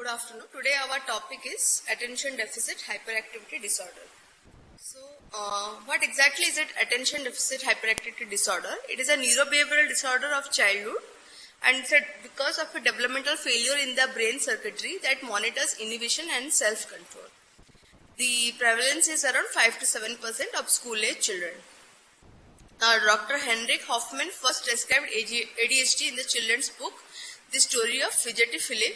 afternoon. Today our topic is attention deficit hyperactivity disorder. So, what exactly is it, attention deficit hyperactivity disorder? It is a neurobehavioral disorder of childhood, and it's because of a developmental failure in the brain circuitry that monitors inhibition and self-control. The prevalence is around 5 to 7% of school-age children. Dr. Henrik Hoffman first described ADHD in the children's book, The Story of Fidgety Philip,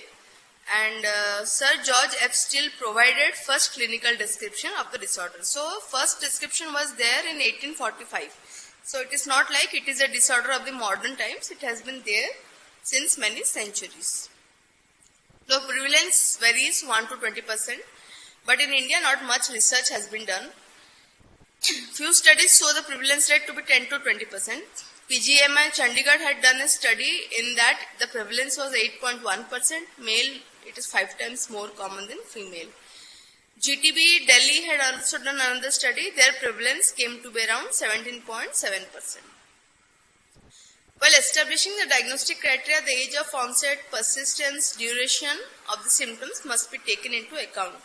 and Sir George F. Still provided first clinical description of the disorder. So, first description was there in 1845. So, it is not like it is a disorder of the modern times. It has been there since many centuries. The prevalence varies 1 to 20%, but in India not much research has been done. Few studies show the prevalence rate to be 10 to 20%. PGMI Chandigarh had done a study in that the prevalence was 8.1%. Male, it is 5 times more common than female. GTB Delhi had also done another study. Their prevalence came to be around 17.7%. While establishing the diagnostic criteria, the age of onset, persistence, duration of the symptoms must be taken into account.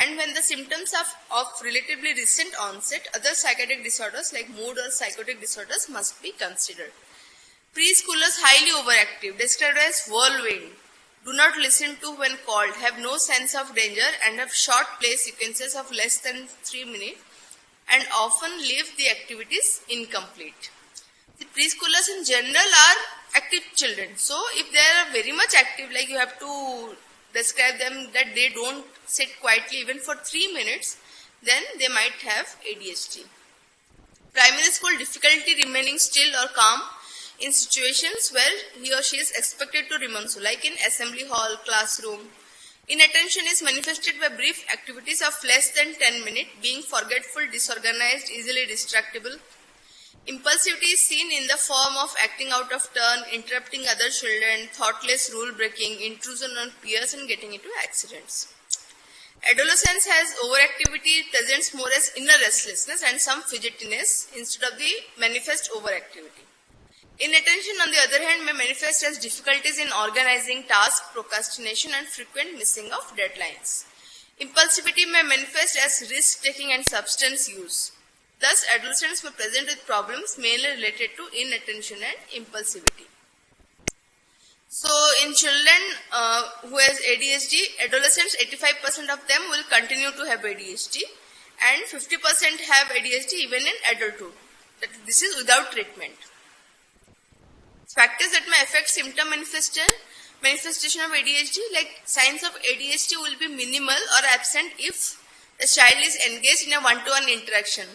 And when the symptoms of relatively recent onset, other psychiatric disorders like mood or psychotic disorders must be considered. Preschoolers highly overactive, described as whirlwind, do not listen to when called, have no sense of danger, and have short play sequences of less than 3 minutes, and often leave the activities incomplete. The preschoolers in general are active children. So if they are very much active, like you have to describe them that they don't sit quietly even for 3 minutes, then they might have ADHD. Primary school difficulty remaining still or calm in situations where he or she is expected to remain so, like in assembly hall, classroom. Inattention is manifested by brief activities of less than 10 minutes, being forgetful, disorganized, easily distractible. Impulsivity is seen in the form of acting out of turn, interrupting other children, thoughtless rule breaking, intrusion on peers, and getting into accidents. Adolescence has overactivity, presents more as inner restlessness and some fidgetiness instead of the manifest overactivity. Inattention, on the other hand, may manifest as difficulties in organizing tasks, procrastination, and frequent missing of deadlines. Impulsivity may manifest as risk-taking and substance use. Thus, adolescents may present with problems mainly related to inattention and impulsivity. So, in children who has ADHD, adolescents, 85% of them will continue to have ADHD, and 50% have ADHD even in adulthood. This is without treatment. Factors that may affect symptom manifestation of ADHD, like signs of ADHD will be minimal or absent if the child is engaged in a one-to-one interaction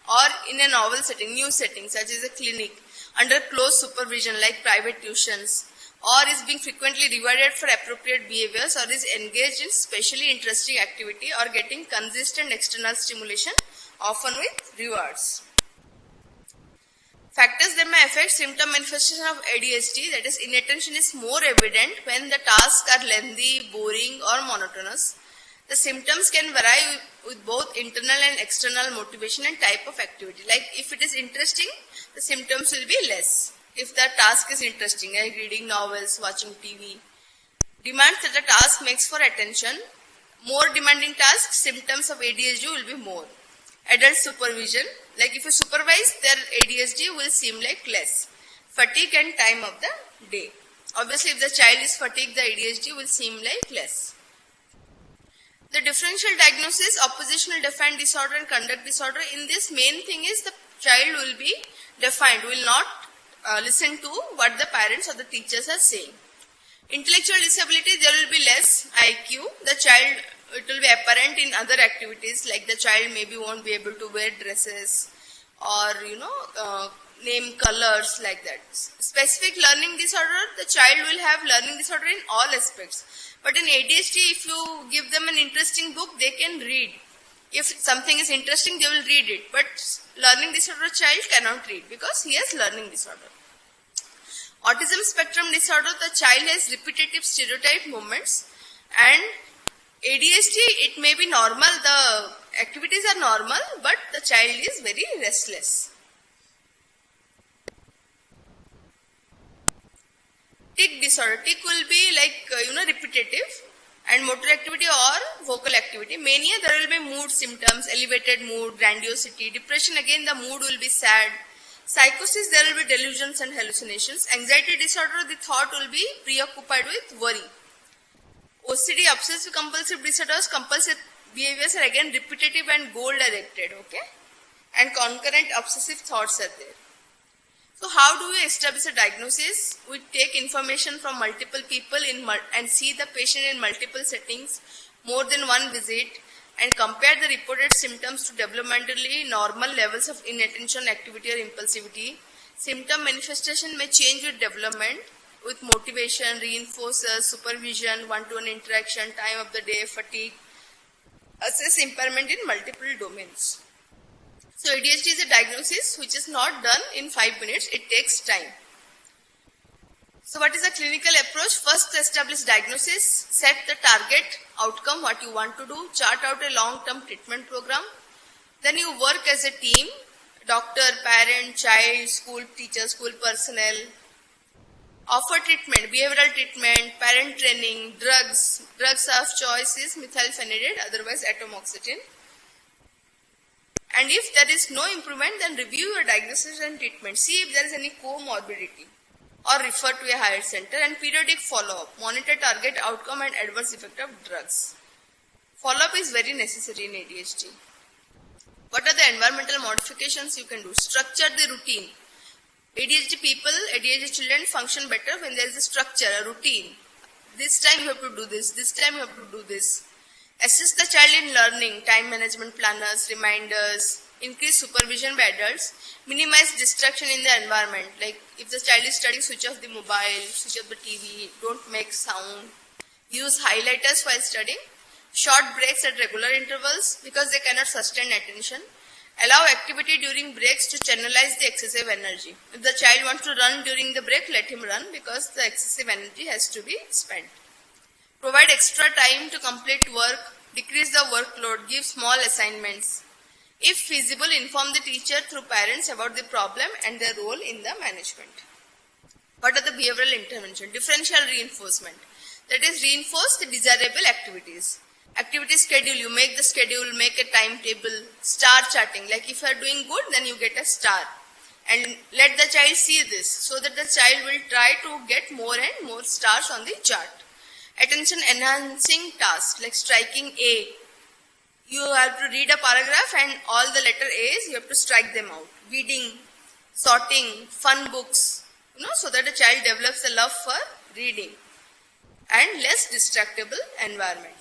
or in a novel setting, new setting such as a clinic, under close supervision like private tuitions, or is being frequently rewarded for appropriate behaviors, or is engaged in specially interesting activity, or getting consistent external stimulation, often with rewards. Factors that may affect symptom manifestation of ADHD, that is, inattention is more evident when the tasks are lengthy, boring, or monotonous. The symptoms can vary with both internal and external motivation and type of activity. Like if it is interesting, the symptoms will be less. If the task is interesting, like reading novels, watching TV. Demands that the task makes for attention. More demanding tasks, symptoms of ADHD will be more. Adult supervision, like if you supervise, their ADHD will seem like less. Fatigue and time of the day. Obviously, if the child is fatigued, the ADHD will seem like less. The differential diagnosis, oppositional defiant disorder and conduct disorder, in this main thing is the child will be defiant, will not listen to what the parents or the teachers are saying. Intellectual disability, there will be less IQ. The child, it will be apparent in other activities, like the child maybe won't be able to wear dresses or, name colors like that. Specific learning disorder, the child will have learning disorder in all aspects. But in ADHD, if you give them an interesting book, they can read. If something is interesting, they will read it. But learning disorder child cannot read because he has learning disorder. Autism spectrum disorder, the child has repetitive stereotype movements, and ADHD, it may be normal, the activities are normal, but the child is very restless. Tic disorder. Tic will be like, repetitive, and motor activity or vocal activity. Mania, there will be mood symptoms, elevated mood, grandiosity. Depression, again the mood will be sad. Psychosis, there will be delusions and hallucinations. Anxiety disorder, the thought will be preoccupied with worry. OCD, obsessive compulsive disorders, compulsive behaviors are again repetitive and goal directed, okay? And concurrent obsessive thoughts are there. So how do we establish a diagnosis? We take information from multiple people and see the patient in multiple settings, more than one visit, and compare the reported symptoms to developmentally normal levels of inattention, activity or impulsivity. Symptom manifestation may change with development, with motivation, reinforcers, supervision, one-to-one interaction, time of the day, fatigue. Assess impairment in multiple domains. So ADHD is a diagnosis which is not done in 5 minutes, it takes time. So what is the clinical approach? First, establish diagnosis, set the target outcome, what you want to do, chart out a long-term treatment program. Then you work as a team, doctor, parent, child, school teacher, school personnel. Offer treatment, behavioral treatment, parent training, drugs. Drugs of choice is methylphenidate, otherwise atomoxetine. And if there is no improvement, then review your diagnosis and treatment. See if there is any comorbidity or refer to a higher center, and periodic follow-up. Monitor target outcome and adverse effect of drugs. Follow-up is very necessary in ADHD. What are the environmental modifications you can do? Structure the routine. ADHD people, ADHD children function better when there is a structure, a routine. This time you have to do this, this time you have to do this. Assist the child in learning, time management planners, reminders, increase supervision by adults, minimize distraction in the environment. Like if the child is studying, switch off the mobile, switch off the TV, don't make sound. Use highlighters while studying. Short breaks at regular intervals because they cannot sustain attention. Allow activity during breaks to channelize the excessive energy. If the child wants to run during the break, let him run because the excessive energy has to be spent. Provide extra time to complete work, decrease the workload, give small assignments. If feasible, inform the teacher through parents about the problem and their role in the management. What are the behavioral intervention? Differential reinforcement. That is, reinforce the desirable activities. Activity schedule, you make the schedule, make a timetable, star charting. Like if you are doing good, then you get a star. And let the child see this so that the child will try to get more and more stars on the chart. Attention enhancing tasks like striking A. You have to read a paragraph and all the letter A's, you have to strike them out. Weeding, sorting, fun books, so that the child develops a love for reading and less distractible environment.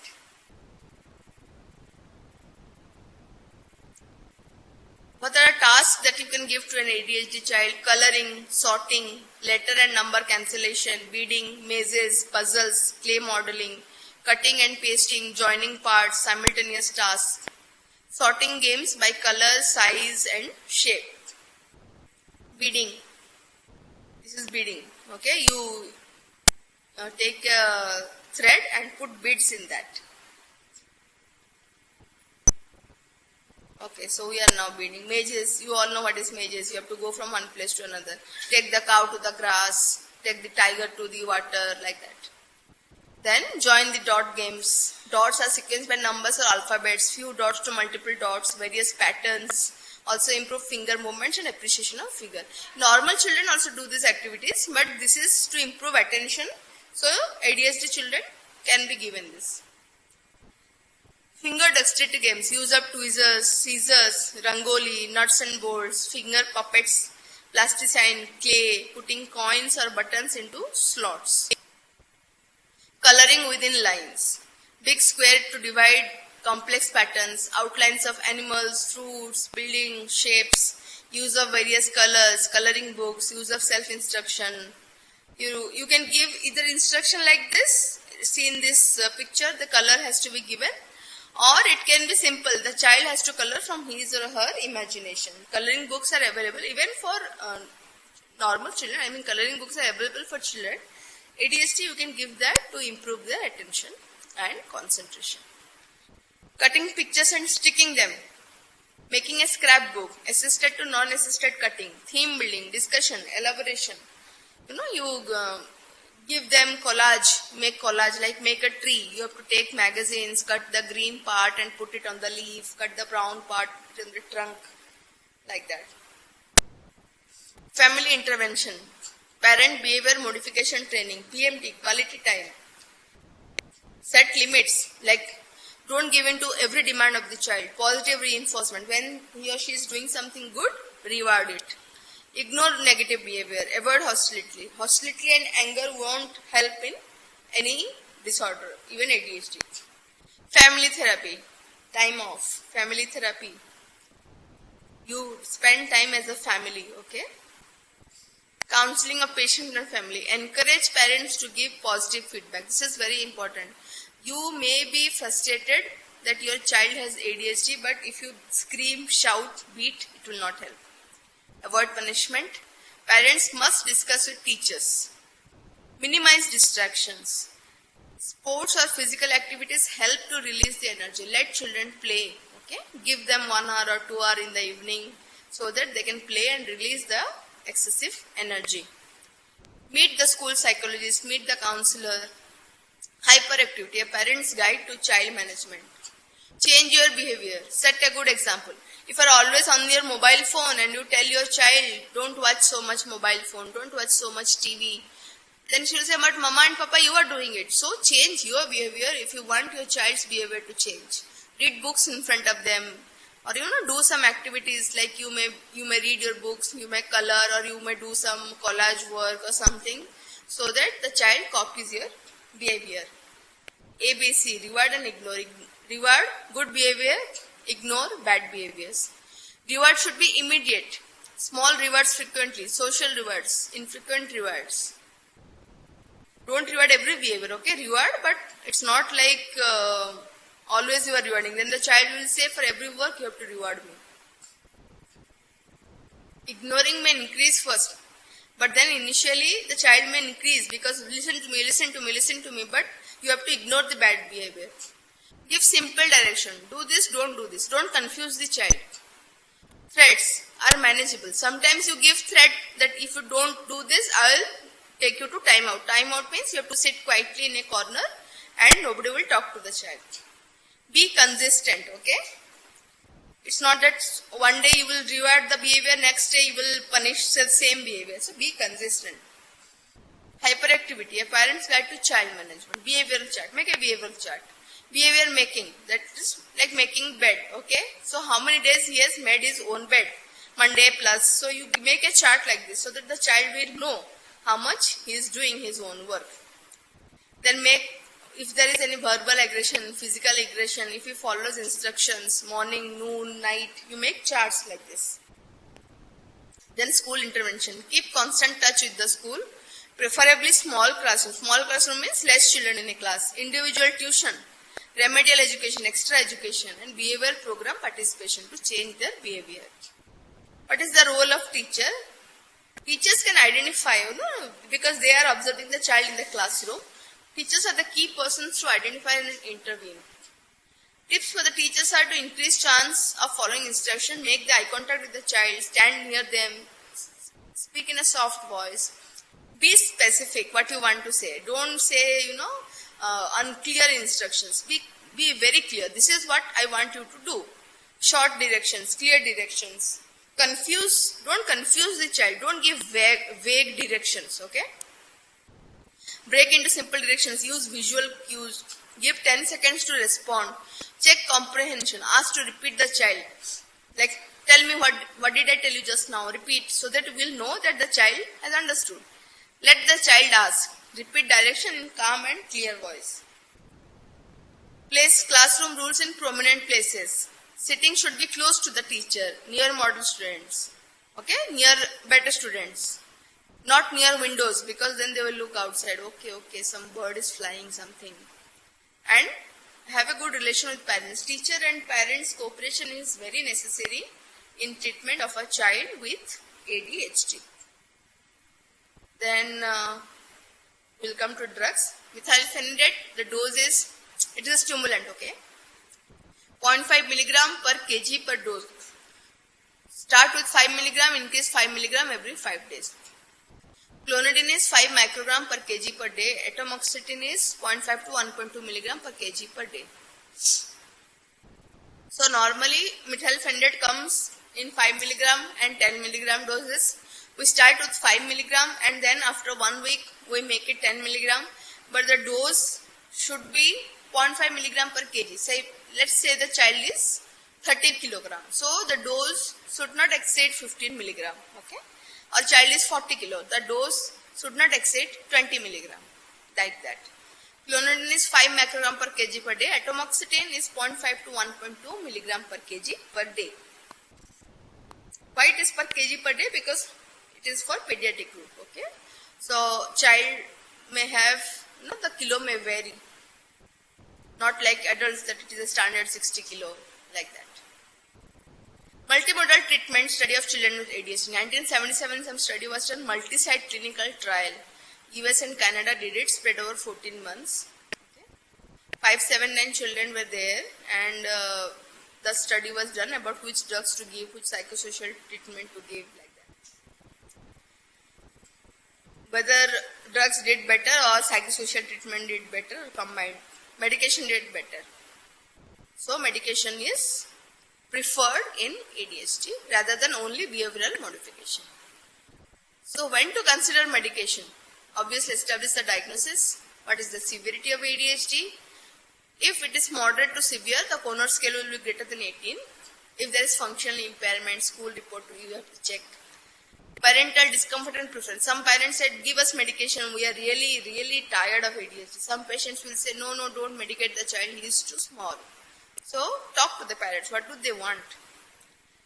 What are tasks that you can give to an ADHD child? Coloring, sorting, letter and number cancellation, weeding, mazes, puzzles, clay modeling, cutting and pasting, joining parts, simultaneous tasks, sorting games by color, size and shape. Beading. This is beading. Okay, you take a thread and put beads in that. Okay, so we are now beading. Mazes, you all know what is mazes. You have to go from one place to another. Take the cow to the grass, take the tiger to the water, like that. Then join the dot games. Dots are sequenced by numbers or alphabets. Few dots to multiple dots, various patterns. Also improve finger movements and appreciation of figure. Normal children also do these activities, but this is to improve attention. So ADHD children can be given this. Finger dexterity games. Use of tweezers, scissors, rangoli, nuts and bolts, finger puppets, plasticine, clay, putting coins or buttons into slots. Coloring within lines. Big square to divide complex patterns, outlines of animals, fruits, building, shapes, use of various colors, coloring books, use of self-instruction. You can give either instruction like this, see in this picture, the color has to be given, or it can be simple, the child has to color from his or her imagination. Coloring books are available even for normal children, coloring books are available for children. ADHD, you can give that to improve their attention and concentration. Cutting pictures and sticking them. Making a scrapbook, assisted to non-assisted cutting, theme building, discussion, elaboration. You Give them collage, like make a tree. You have to take magazines, cut the green part and put it on the leaf, cut the brown part, put it in the trunk, like that. Family intervention, parent behavior modification training, PMT, quality time. Set limits, like don't give in to every demand of the child. Positive reinforcement, when he or she is doing something good, reward it. Ignore negative behavior, avoid hostility. Hostility and anger won't help in any disorder, even ADHD. Family therapy, time off, family therapy. You spend time as a family, okay? Counseling of patient and family. Encourage parents to give positive feedback. This is very important. You may be frustrated that your child has ADHD, but if you scream, shout, beat, it will not help. Avoid punishment. Parents must discuss with teachers. Minimize distractions. Sports or physical activities help to release the energy. Let children play. Okay? Give them 1 hour or 2 hours in the evening so that they can play and release the excessive energy. Meet the school psychologist, meet the counselor. Hyperactivity, a parent's guide to child management. Change your behavior. Set a good example. If you are always on your mobile phone and you tell your child, don't watch so much mobile phone, don't watch so much TV, then she will say, but mama and papa, you are doing it. So change your behavior if you want your child's behavior to change. Read books in front of them, or do some activities like you may read your books, you may color, or you may do some collage work or something, so that the child copies your behavior. ABC, reward and ignore. Reward good behavior, ignore bad behaviors. Reward should be immediate. Small rewards frequently. Social rewards, infrequent rewards. Don't reward every behavior, okay? Reward, but it's not like always you are rewarding. Then the child will say, for every work you have to reward me. Ignoring may increase first, but then initially the child may increase because listen to me, but you have to ignore the bad behavior. Give simple direction. Do this, don't do this. Don't confuse the child. Threats are manageable. Sometimes you give threat that if you don't do this, I will take you to timeout. Timeout means you have to sit quietly in a corner and nobody will talk to the child. Be consistent, okay? It's not that one day you will reward the behavior, next day you will punish the same behavior. So be consistent. Hyperactivity, a parent's guide to child management. Behavioral chart. Make a behavioral chart. Behavior making, that is like making bed, okay? So how many days he has made his own bed? Monday plus. So you make a chart like this so that the child will know how much he is doing his own work. Then if there is any verbal aggression, physical aggression, if he follows instructions, morning, noon, night, you make charts like this. Then school intervention. Keep constant touch with the school, preferably small classroom. Small classroom means less children in a class. Individual tuition, remedial education, extra education, and behavior program participation to change their behavior. What is the role of teacher? Teachers can identify, because they are observing the child in the classroom. Teachers are the key persons to identify and intervene. Tips for the teachers are to increase chance of following instruction, make the eye contact with the child, stand near them, speak in a soft voice. Be specific what you want to say. Don't say, unclear instructions. Be very clear. This is what I want you to do. Short directions, clear directions. Don't confuse the child. Don't give vague directions, okay? Break into simple directions. Use visual cues. Give 10 seconds to respond. Check comprehension. Ask to repeat the child. Like, tell me what did I tell you just now? Repeat so that we will know that the child has understood. Let the child ask. Repeat direction in calm and clear voice. Place classroom rules in prominent places. Sitting should be close to the teacher, near model students. Okay, near better students. Not near windows, because then they will look outside. Okay, some bird is flying, something. And have a good relation with parents. Teacher and parents' cooperation is very necessary in treatment of a child with ADHD. Then we'll come to drugs. Methylphenidate, the dose is, it is a stimulant, okay? 0.5 milligram per kg per dose. Start with 5 milligram, increase 5 milligram every 5 days. Clonidine is 5 microgram per kg per day. Atomoxetine is 0.5 to 1.2 milligram per kg per day. So normally methylphenidate comes in 5 milligram and 10 milligram doses. We start with 5 milligram and then after 1 week we make it 10 milligram. But the dose should be 0.5 milligram per kg. Say, let's say the child is 30 kilogram. So the dose should not exceed 15 milligram. Okay. Or child is 40 kilo. The dose should not exceed 20 milligram. Like that. Clonidine is 5 microgram per kg per day. Atomoxetine is 0.5 to 1.2 milligram per kg per day. Why it is per kg per day? Because it is for pediatric group. Okay. So child may have, the kilo may vary. Not like adults that it is a standard 60 kilo, like that. Multimodal treatment study of children with ADHD. 1977 some study was done, multi-site clinical trial. US and Canada did it, spread over 14 months. Okay. 579 children were there and the study was done about which drugs to give, which psychosocial treatment to give, like that. Whether drugs did better or psychosocial treatment did better or combined. Medication did better. So medication is preferred in ADHD rather than only behavioral modification. So when to consider medication? Obviously establish the diagnosis. What is the severity of ADHD? If it is moderate to severe, the Connor scale will be greater than 18. If there is functional impairment, school report you have to check. Parental discomfort and preference. Some parents said, give us medication, we are really tired of ADHD. Some patients will say, no, don't medicate the child, he is too small. So, talk to the parents, what do they want?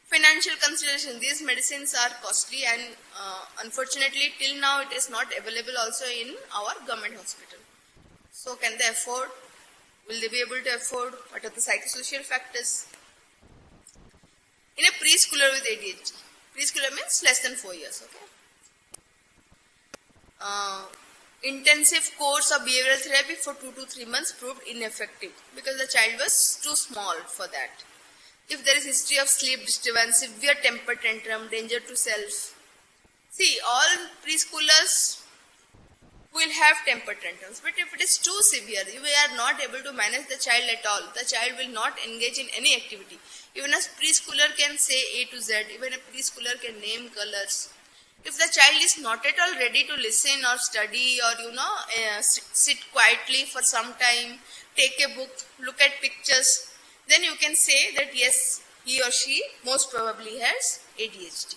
Financial consideration, these medicines are costly and unfortunately till now it is not available also in our government hospital. So, can they afford? Will they be able to afford? What are the psychosocial factors? In a preschooler with ADHD, preschooler means less than 4 years, okay? Intensive course of behavioral therapy for 2 to 3 months proved ineffective because the child was too small for that. If there is history of sleep disturbance, severe temper tantrum, danger to self. See, all preschoolers will have temper tantrums, but if it is too severe, if we are not able to manage the child at all, the child will not engage in any activity. Even a preschooler can say A to Z, even a preschooler can name colors. If the child is not at all ready to listen or study or sit quietly for some time, take a book, look at pictures, then you can say that yes, he or she most probably has ADHD.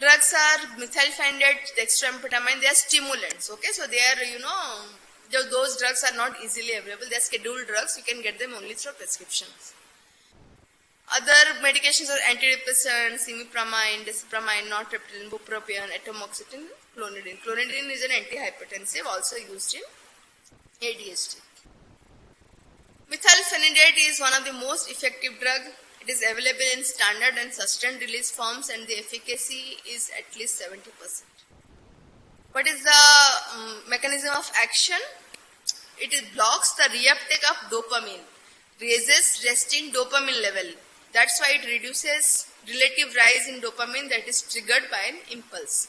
Drugs are methylphenidate, dextroamphetamine, they are stimulants, okay? So they are, those drugs are not easily available, they are scheduled drugs, you can get them only through prescriptions. Other medications are antidepressants, imipramine, desipramine, nortriptyline, bupropion, atomoxetine, clonidine. Clonidine is an antihypertensive also used in ADHD. Methylphenidate is one of the most effective drugs. It is available in standard and sustained release forms and the efficacy is at least 70%. What is the mechanism of action? It blocks the reuptake of dopamine, raises resting dopamine level. That's why it reduces relative rise in dopamine that is triggered by an impulse.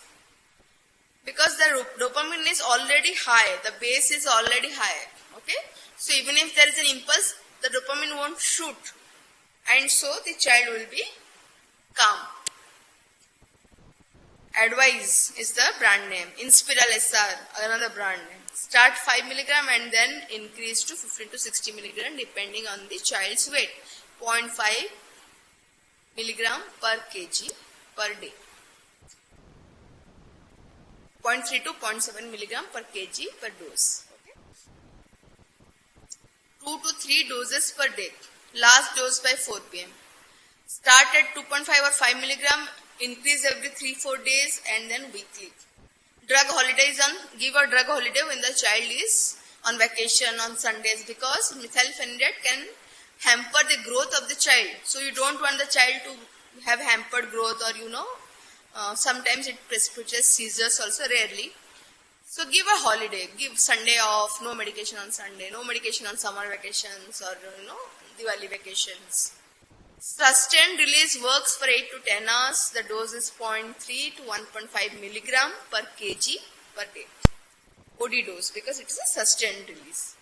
Because the dopamine is already high, the base is already high. Okay? So even if there is an impulse, the dopamine won't shoot. And so the child will be calm. Advise is the brand name. Inspiral SR, another brand name. Start 5 milligram and then increase to 15 to 60 milligram depending on the child's weight. 0.5 milligram per kg per day. 0.3 to 0.7 milligram per kg per dose. Okay. 2 to 3 doses per day. Last dose by 4 p.m. Start at 2.5 or 5 milligram, increase every 3-4 days and then weekly. Drug holidays give a drug holiday when the child is on vacation on Sundays because methylphenidate can hamper the growth of the child. So you don't want the child to have hampered growth or sometimes it precipitates seizures also rarely. So give a holiday, give Sunday off, no medication on Sunday, no medication on summer vacations or Diwali vacations. Sustained release works for 8 to 10 hours. The dose is 0.3 to 1.5 milligram per kg per day. OD dose, because it is a sustained release.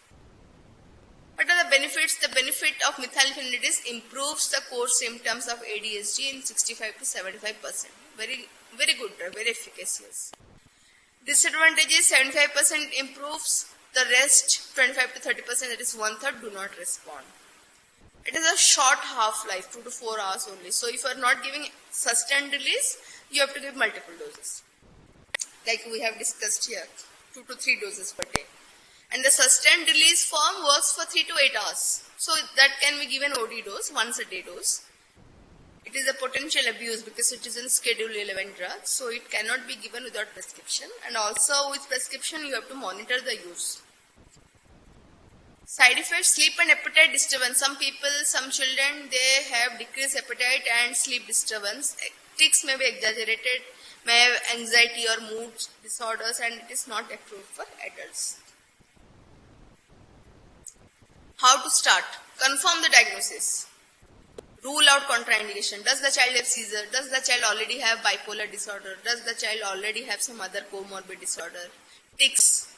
What are the benefits? The benefit of methylphenidate is improves the core symptoms of ADHD in 65 to 75%. Very good drug, very efficacious. Disadvantage is 75% improves, the rest 25 to 30%, that is 1/3, do not respond. It is a short half-life, 2 to 4 hours only. So if you are not giving sustained release, you have to give multiple doses. Like we have discussed here, 2 to 3 doses per day. And the sustained release form works for 3 to 8 hours. So that can be given OD dose, once a day dose. It is a potential abuse because it is in Schedule 11 drug. So it cannot be given without prescription. And also with prescription, you have to monitor the use. Side effects, sleep and appetite disturbance. Some people, some children, they have decreased appetite and sleep disturbance. Tics may be exaggerated, may have anxiety or mood disorders, and it is not approved for adults. How to start? Confirm the diagnosis. Rule out contraindication. Does the child have seizure? Does the child already have bipolar disorder? Does the child already have some other comorbid disorder? Tics,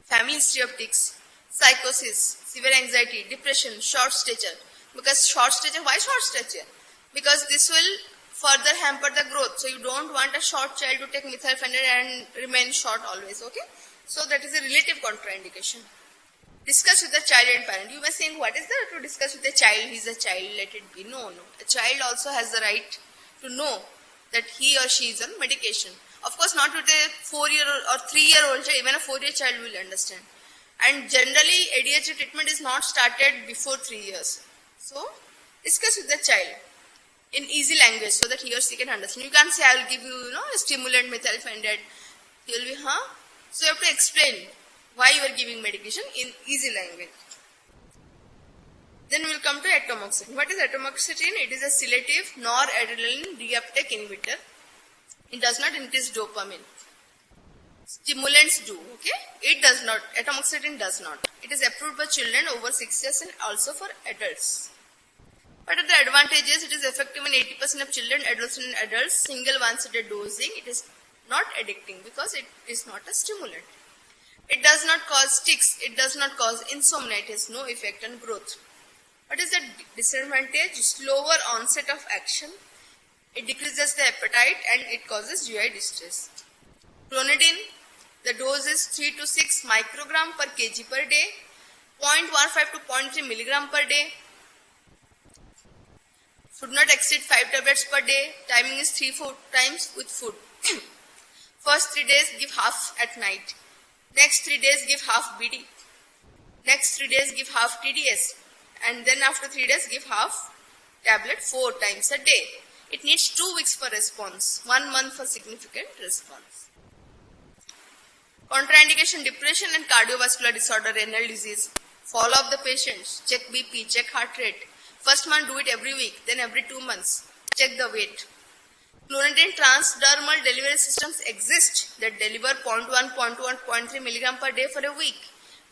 family history of tics, psychosis, severe anxiety, depression, short stature. Because short stature, why short stature? Because this will further hamper the growth. So you don't want a short child to take methylphenidate and remain short always, okay? So that is a relative contraindication. Discuss with the child and parent. You may think, what is there to discuss with a child? He is a child, let it be. No. A child also has the right to know that he or she is on medication. Of course, not with a 4-year or 3-year-old child, even a 4-year child will understand. And generally, ADHD treatment is not started before 3 years. So, discuss with the child in easy language so that he or she can understand. You can't say, I will give you, a stimulant, methylphenidate. He will be, So, you have to explain why you are giving medication in easy language. Then we will come to atomoxetine. What is atomoxetine? It is a selective noradrenaline reuptake inhibitor. It does not increase dopamine. Stimulants do, okay? It does not. Atomoxetine does not. It is approved for children over 6 years and also for adults. What are the advantages? It is effective in 80% of children, adolescents and adults. Single once-a-day dosing. It is not addicting because it is not a stimulant. It does not cause tics. It does not cause insomnia. It has no effect on growth. What is the disadvantage? Slower onset of action. It decreases the appetite and it causes GI distress. Clonidine, the dose is 3 to 6 microgram per kg per day, 0.15 to 0.3 milligram per day. Should not exceed 5 tablets per day. Timing is 3-4 times with food. First 3 days give half at night. Next 3 days give half BD. Next 3 days give half TDS. And then after 3 days give half tablet 4 times a day. It needs 2 weeks for response, 1 month for significant response. Contraindication, depression and cardiovascular disorder, renal disease. Follow up the patients, check BP, check heart rate. First month do it every week, then every 2 months. Check the weight. Clonidine transdermal delivery systems exist that deliver 0.1, 0.2 and 0.3 milligram per day for a week.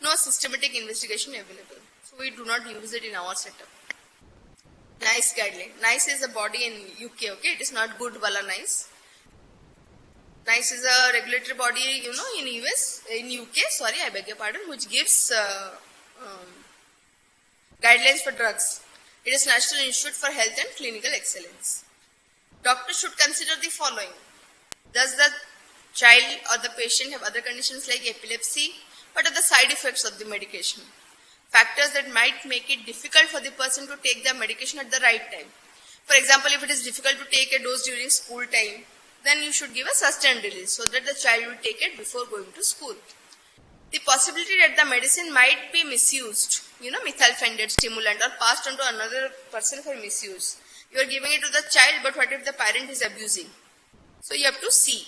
No systematic investigation available. So we do not use it in our setup. NICE guideline. NICE is a body in UK, okay? It is not good wala NICE. NICE is a regulatory body, in US, in UK, I beg your pardon, which gives guidelines for drugs. It is National Institute for Health and Clinical Excellence. Doctors should consider the following. Does the child or the patient have other conditions like epilepsy? What are the side effects of the medication? Factors that might make it difficult for the person to take the medication at the right time. For example, if it is difficult to take a dose during school time, then you should give a sustained release so that the child will take it before going to school. The possibility that the medicine might be misused, methylphenidate stimulant, or passed on to another person for misuse. You are giving it to the child, but what if the parent is abusing? So you have to see.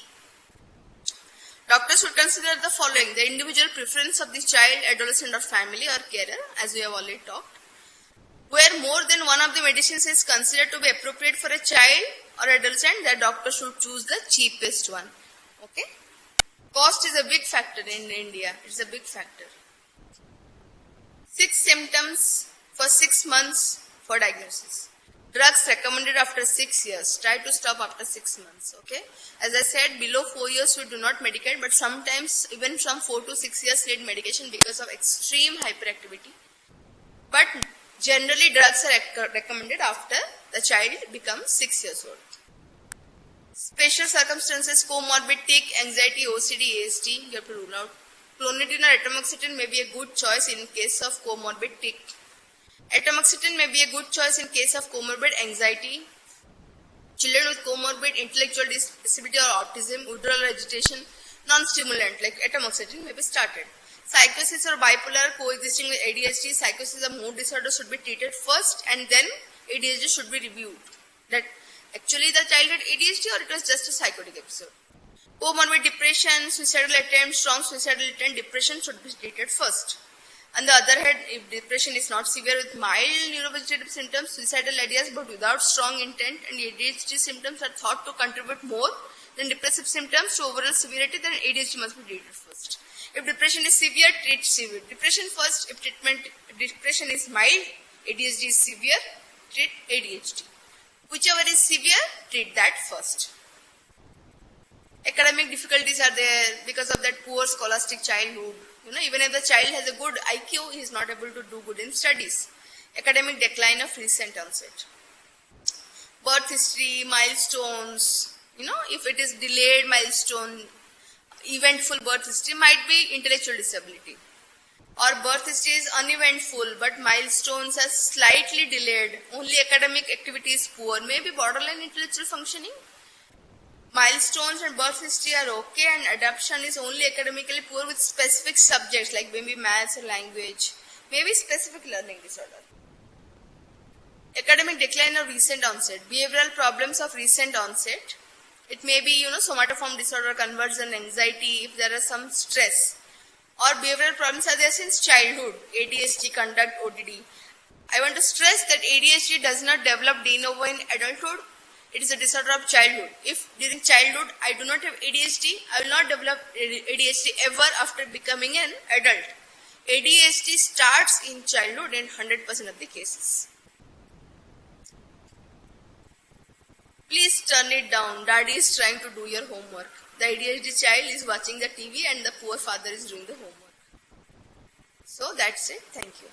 Doctors should consider the following: the individual preference of the child, adolescent or family or carer, as we have already talked. Where more than one of the medicines is considered to be appropriate for a child or adolescent, the doctor should choose the cheapest one. Okay? Cost is a big factor in India. It's a big factor. 6 symptoms for 6 months for diagnosis. Drugs recommended after 6 years. Try to stop after 6 months. Okay. As I said, below 4 years we do not medicate, but sometimes even from 4 to 6 years need medication because of extreme hyperactivity. But generally drugs are recommended after the child becomes 6 years old. Special circumstances, comorbid tic, anxiety, OCD, ASD, you have to rule out. Clonidine or atomoxetine may be a good choice in case of comorbid tic. Atomoxetine may be a good choice in case of comorbid anxiety. Children with comorbid intellectual disability or autism, withdrawal or agitation, non-stimulant like atomoxetine may be started. Psychosis or bipolar coexisting with ADHD, psychosis or mood disorder should be treated first and then ADHD should be reviewed. That actually the child had ADHD or it was just a psychotic episode. Comorbid depression, suicidal attempt, strong suicidal intent, depression should be treated first. On the other hand, if depression is not severe with mild neurovegetative symptoms, suicidal ideas but without strong intent, and ADHD symptoms are thought to contribute more than depressive symptoms to overall severity, then ADHD must be treated first. If depression is severe, treat severe depression first. If depression is mild, ADHD is severe, treat ADHD. Whichever is severe, treat that first. Academic difficulties are there because of that poor scholastic childhood. Even if the child has a good IQ, he is not able to do good in studies. Academic decline of recent onset. Birth history, milestones, if it is delayed milestone, eventful birth history might be intellectual disability. Or birth history is uneventful but milestones are slightly delayed, only academic activity is poor, maybe borderline intellectual functioning. Milestones and birth history are okay and adaptation is only academically poor with specific subjects like maybe maths or language, maybe specific learning disorder. Academic decline of recent onset, behavioral problems of recent onset. It may be, somatoform disorder, conversion, anxiety, if there is some stress. Or behavioral problems are there since childhood, ADHD, conduct, ODD. I want to stress that ADHD does not develop de novo in adulthood. It is a disorder of childhood. If during childhood I do not have ADHD, I will not develop ADHD ever after becoming an adult. ADHD starts in childhood in 100% of the cases. Please turn it down. Daddy is trying to do your homework. The ADHD child is watching the TV and the poor father is doing the homework. So that's it. Thank you.